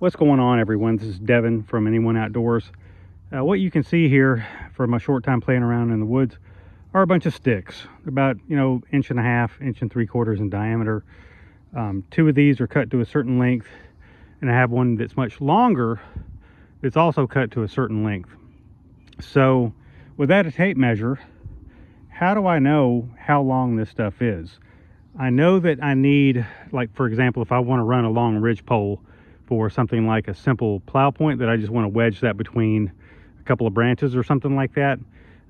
What's going on, everyone? This is Devin from Anyone Outdoors. What you can see here for my short time playing around in the woods are a bunch of sticks, about inch and a half, inch and 3/4 in diameter. Two of these are cut to a certain length, and I have one that's much longer that's also cut to a certain length. So without a tape measure, how do I know how long this stuff is? I know that I need, like for example, if I want to run a long ridge pole for something like a simple plow point that I just want to wedge that between a couple of branches or something like that,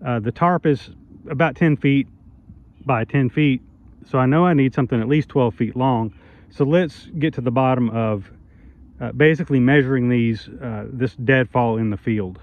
the tarp is about 10 feet by 10 feet, so I know I need something at least 12 feet long. So let's get to the bottom of basically measuring these this deadfall in the field.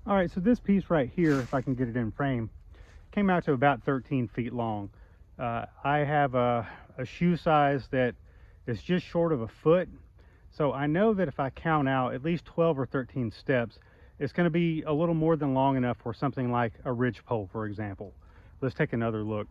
All right, so this piece right here, if I can get it in frame, came out to about 13 feet long. I have a shoe size that is just short of a foot. So I know that if I count out at least 12 or 13 steps, it's going to be a little more than long enough for something like a ridge pole, for example. Let's take another look.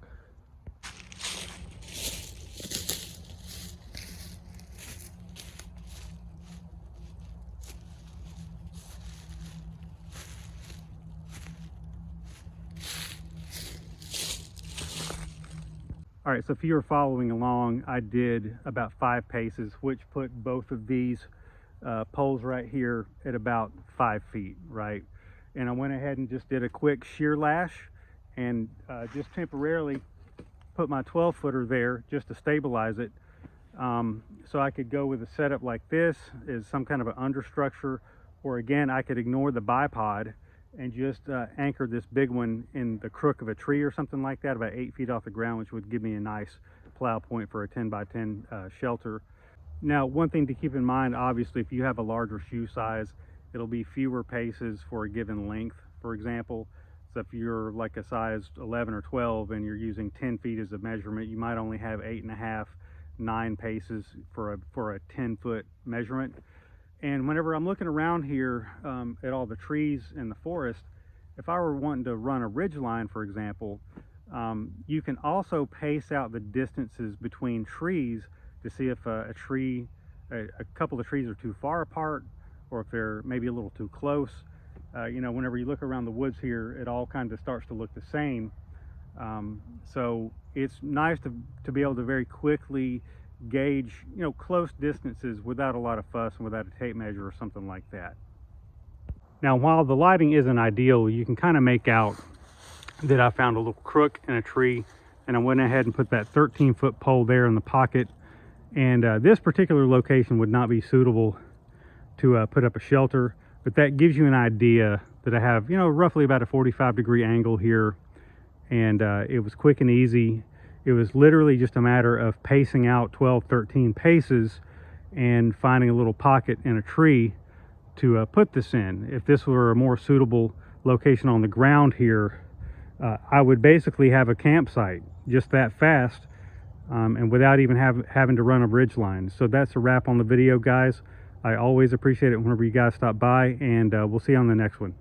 All right, so if you were following along, I did about 5 paces, which put both of these poles right here at about 5 feet, right? And I went ahead and just did a quick shear lash and just temporarily put my 12-footer there just to stabilize it. So I could go with a setup like this as some kind of an understructure, or again, I could ignore the bipod and just anchor this big one in the crook of a tree or something like that, about 8 feet off the ground, which would give me a nice plow point for a 10 by 10 shelter. Now, one thing to keep in mind, obviously, if you have a larger shoe size, it'll be fewer paces for a given length, for example. So if you're like a size 11 or 12 and you're using 10 feet as a measurement, you might only have 8.5, 9 paces for a 10-foot measurement. And whenever I'm looking around here at all the trees in the forest, if I were wanting to run a ridge line, for example, you can also pace out the distances between trees to see if a couple of trees are too far apart, or if they're maybe a little too close. Whenever you look around the woods here, it all kind of starts to look the same. So it's nice to be able to very quickly gauge close distances without a lot of fuss and without a tape measure or something like that. Now, while the lighting isn't ideal, you can kind of make out that I found a little crook in a tree, and I went ahead and put that 13-foot pole there in the pocket. And this particular location would not be suitable to put up a shelter, but that gives you an idea that I have roughly about a 45-degree angle here, and it was quick and easy. It was literally just a matter of pacing out 12, 13 paces and finding a little pocket in a tree to put this in. If this were a more suitable location on the ground here, I would basically have a campsite just that fast, and without even having to run a ridge line. So that's a wrap on the video, guys. I always appreciate it whenever you guys stop by, and we'll see you on the next one.